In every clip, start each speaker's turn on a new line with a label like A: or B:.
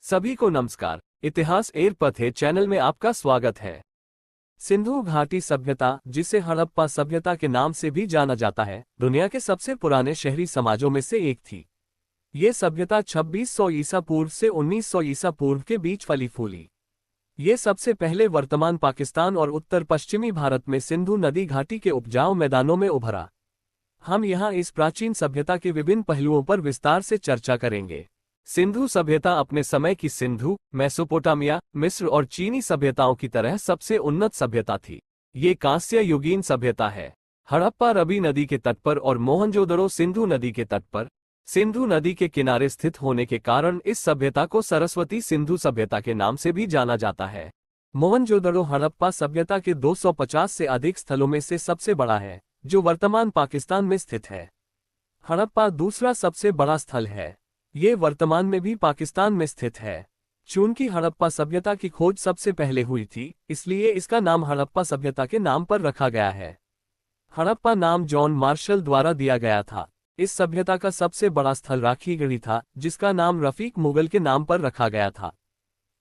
A: सभी को नमस्कार। इतिहास एयर पथे चैनल में आपका स्वागत है। सिंधु घाटी सभ्यता, जिसे हड़प्पा सभ्यता के नाम से भी जाना जाता है, दुनिया के सबसे पुराने शहरी समाजों में से एक थी। ये सभ्यता 2600 ईसा पूर्व से 1900 ईसा पूर्व के बीच फली फूली। ये सबसे पहले वर्तमान पाकिस्तान और उत्तर पश्चिमी भारत में सिंधु नदी घाटी के उपजाऊ मैदानों में उभरा। हम यहाँ इस प्राचीन सभ्यता के विभिन्न पहलुओं पर विस्तार से चर्चा करेंगे। सिंधु सभ्यता अपने समय की सिंधु, मेसोपोटामिया, मिस्र और चीनी सभ्यताओं की तरह सबसे उन्नत सभ्यता थी। ये कांस्य युगीन सभ्यता है। हड़प्पा रवि नदी के तट पर और मोहनजोदड़ो सिंधु नदी के तट पर, सिंधु नदी के किनारे स्थित होने के कारण इस सभ्यता को सरस्वती सिंधु सभ्यता के नाम से भी जाना जाता है। मोहनजोदड़ो हड़प्पा सभ्यता के 250 से अधिक स्थलों में से सबसे बड़ा है, जो वर्तमान पाकिस्तान में स्थित है। हड़प्पा दूसरा सबसे बड़ा स्थल है। ये वर्तमान में भी पाकिस्तान में स्थित है। चूंकि हड़प्पा सभ्यता की खोज सबसे पहले हुई थी, इसलिए इसका नाम हड़प्पा सभ्यता के नाम पर रखा गया है। हड़प्पा नाम जॉन मार्शल द्वारा दिया गया था। इस सभ्यता का सबसे बड़ा स्थल राखीगढ़ी था, जिसका नाम रफीक मुगल के नाम पर रखा गया था।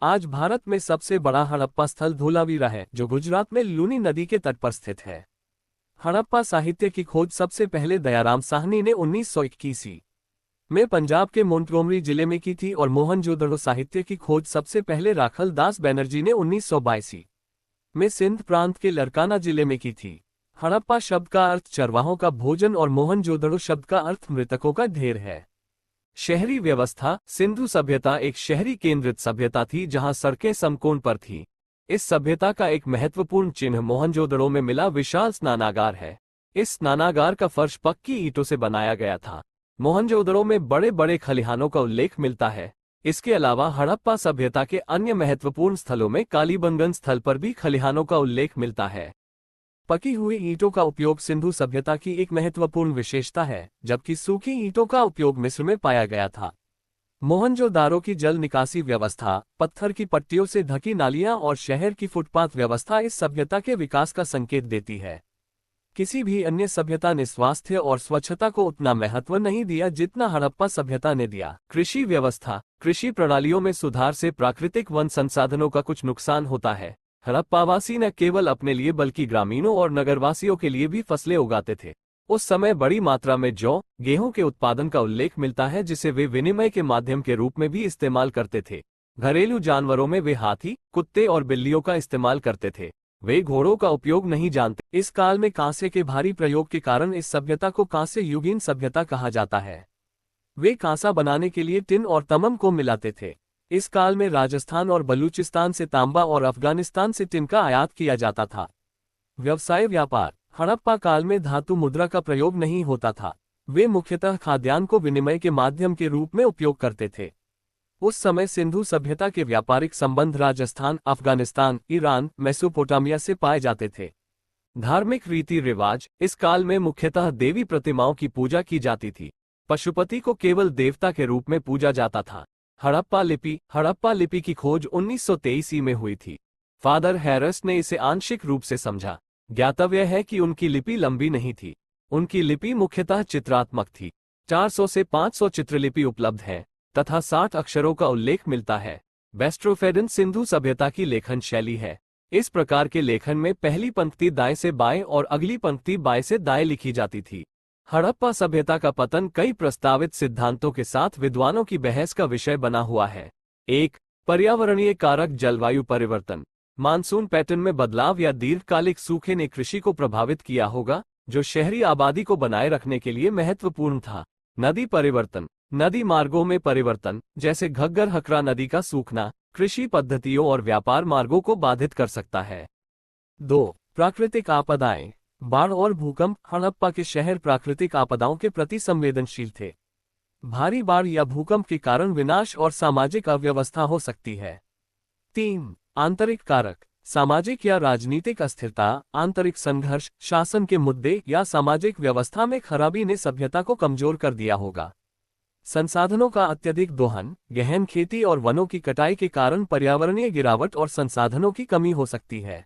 A: आज भारत में सबसे बड़ा हड़प्पा स्थल धोलावीरा है, जो गुजरात में लूनी नदी के तट पर स्थित है। हड़प्पा साहित्य की खोज सबसे पहले दयाराम साहनी ने 1921 में पंजाब के मोंटगोमरी जिले में की थी और मोहनजोदड़ो साहित्य की खोज सबसे पहले राखल दास बैनर्जी ने 1982 में सिंध प्रांत के लरकाना जिले में की थी। हड़प्पा शब्द का अर्थ चरवाहों का भोजन और मोहनजोदड़ो शब्द का अर्थ मृतकों का ढेर है। शहरी व्यवस्था, सिंधु सभ्यता एक शहरी केंद्रित सभ्यता थी जहां सड़कें समकोण पर थीं। इस सभ्यता का एक महत्वपूर्ण चिन्ह मोहनजोदड़ो में मिला विशाल स्नानागार है। इस स्नानागार का फर्श पक्की ईंटों से बनाया गया था। मोहनजोदड़ो में बड़े बड़े खलिहानों का उल्लेख मिलता है। इसके अलावा हड़प्पा सभ्यता के अन्य महत्वपूर्ण स्थलों में कालीबंगन स्थल पर भी खलिहानों का उल्लेख मिलता है। पकी हुई ईंटों का उपयोग सिंधु सभ्यता की एक महत्वपूर्ण विशेषता है, जबकि सूखी ईंटों का उपयोग मिस्र में पाया गया था। मोहनजोदारो की जल निकासी व्यवस्था, पत्थर की पट्टियों से ढकी नालियां और शहर की फुटपाथ व्यवस्था इस सभ्यता के विकास का संकेत देती है। किसी भी अन्य सभ्यता ने स्वास्थ्य और स्वच्छता को उतना महत्व नहीं दिया जितना हड़प्पा सभ्यता ने दिया। कृषि व्यवस्था, कृषि प्रणालियों में सुधार से प्राकृतिक वन संसाधनों का कुछ नुकसान होता है। हड़प्पावासी न केवल अपने लिए बल्कि ग्रामीणों और नगरवासियों के लिए भी फसलें उगाते थे। उस समय बड़ी मात्रा में जौ, गेहूं के उत्पादन का उल्लेख मिलता है, जिसे वे विनिमय के माध्यम के रूप में भी इस्तेमाल करते थे। घरेलू जानवरों में वे हाथी, कुत्ते और बिल्लियों का इस्तेमाल करते थे। वे घोड़ों का उपयोग नहीं जानते। इस काल में कांसे के भारी प्रयोग के कारण इस सभ्यता को कांस्य युगीन सभ्यता कहा जाता है। वे कांसा बनाने के लिए टिन और तमम को मिलाते थे। इस काल में राजस्थान और बलूचिस्तान से तांबा और अफगानिस्तान से टिन का आयात किया जाता था। व्यवसाय व्यापार, हड़प्पा काल में धातु मुद्रा का प्रयोग नहीं होता था। वे मुख्यतः खाद्यान्न को विनिमय के माध्यम के रूप में उपयोग करते थे। उस समय सिंधु सभ्यता के व्यापारिक संबंध राजस्थान, अफगानिस्तान, ईरान, मेसोपोटामिया से पाए जाते थे। धार्मिक रीति रिवाज, इस काल में मुख्यतः देवी प्रतिमाओं की पूजा की जाती थी। पशुपति को केवल देवता के रूप में पूजा जाता था। हड़प्पा लिपि की खोज 1923 में हुई थी। फादर हैरिस ने इसे आंशिक रूप से समझा। ज्ञातव्य है कि उनकी लिपि लंबी नहीं थी। उनकी लिपि मुख्यतः चित्रात्मक थी। 400 से 500 चित्रलिपि उपलब्ध हैं तथा 60 अक्षरों का उल्लेख मिलता है। वेस्ट्रोफेडन सिंधु सभ्यता की लेखन शैली है। इस प्रकार के लेखन में पहली पंक्ति दाएं से बाएं और अगली पंक्ति बाएं से दाएं लिखी जाती थी। हड़प्पा सभ्यता का पतन कई प्रस्तावित सिद्धांतों के साथ विद्वानों की बहस का विषय बना हुआ है। 1. पर्यावरणीय कारक, जलवायु परिवर्तन, मानसून पैटर्न में बदलाव या दीर्घकालिक सूखे ने कृषि को प्रभावित किया होगा, जो शहरी आबादी को बनाए रखने के लिए महत्वपूर्ण था। नदी परिवर्तन, नदी मार्गों में परिवर्तन, जैसे घग्गर हकरा नदी का सूखना, कृषि पद्धतियों और व्यापार मार्गों को बाधित कर सकता है। 2. प्राकृतिक आपदाएं, बाढ़ और भूकंप, हड़प्पा के शहर प्राकृतिक आपदाओं के प्रति संवेदनशील थे। भारी बाढ़ या भूकंप के कारण विनाश और सामाजिक अव्यवस्था हो सकती है। 3. आंतरिक कारक, सामाजिक या राजनीतिक अस्थिरता, आंतरिक संघर्ष, शासन के मुद्दे या सामाजिक व्यवस्था में खराबी ने सभ्यता को कमजोर कर दिया होगा। संसाधनों का अत्यधिक दोहन, गहन खेती और वनों की कटाई के कारण पर्यावरणीय गिरावट और संसाधनों की कमी हो सकती है।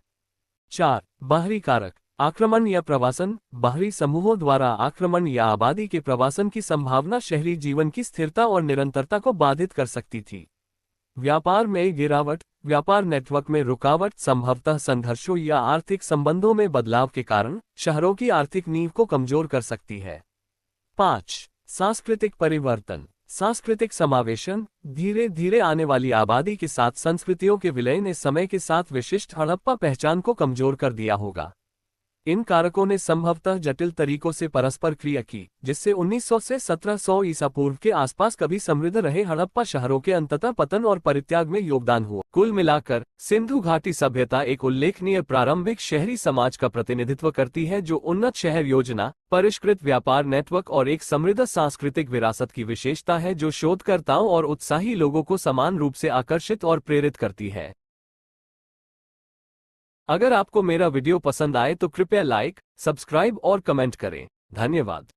A: 4. बाहरी कारक, आक्रमण या प्रवासन, बाहरी समूहों द्वारा आक्रमण या आबादी के प्रवासन की संभावना शहरी जीवन की स्थिरता और निरंतरता को बाधित कर सकती थी। व्यापार में गिरावट, व्यापार नेटवर्क में रुकावट संभवतः संघर्षों या आर्थिक संबंधों में बदलाव के कारण शहरों की आर्थिक नींव को कमजोर कर सकती है। 5. सांस्कृतिक परिवर्तन। सांस्कृतिक समावेशन। धीरे धीरे आने वाली आबादी के साथ संस्कृतियों के विलय ने समय के साथ विशिष्ट हड़प्पा पहचान को कमजोर कर दिया होगा। इन कारकों ने संभवतः जटिल तरीकों से परस्पर क्रिया की, जिससे 1900 से 1700 ईसा पूर्व के आसपास कभी समृद्ध रहे हड़प्पा शहरों के अंततः पतन और परित्याग में योगदान हुआ। कुल मिलाकर सिंधु घाटी सभ्यता एक उल्लेखनीय प्रारंभिक शहरी समाज का प्रतिनिधित्व करती है, जो उन्नत शहर योजना, परिष्कृत व्यापार नेटवर्क और एक समृद्ध सांस्कृतिक विरासत की विशेषता है, जो शोधकर्ताओं और उत्साही लोगों को समान रूप से आकर्षित और प्रेरित करती है। अगर आपको मेरा वीडियो पसंद आए तो कृपया लाइक, सब्सक्राइब और कमेंट करें। धन्यवाद।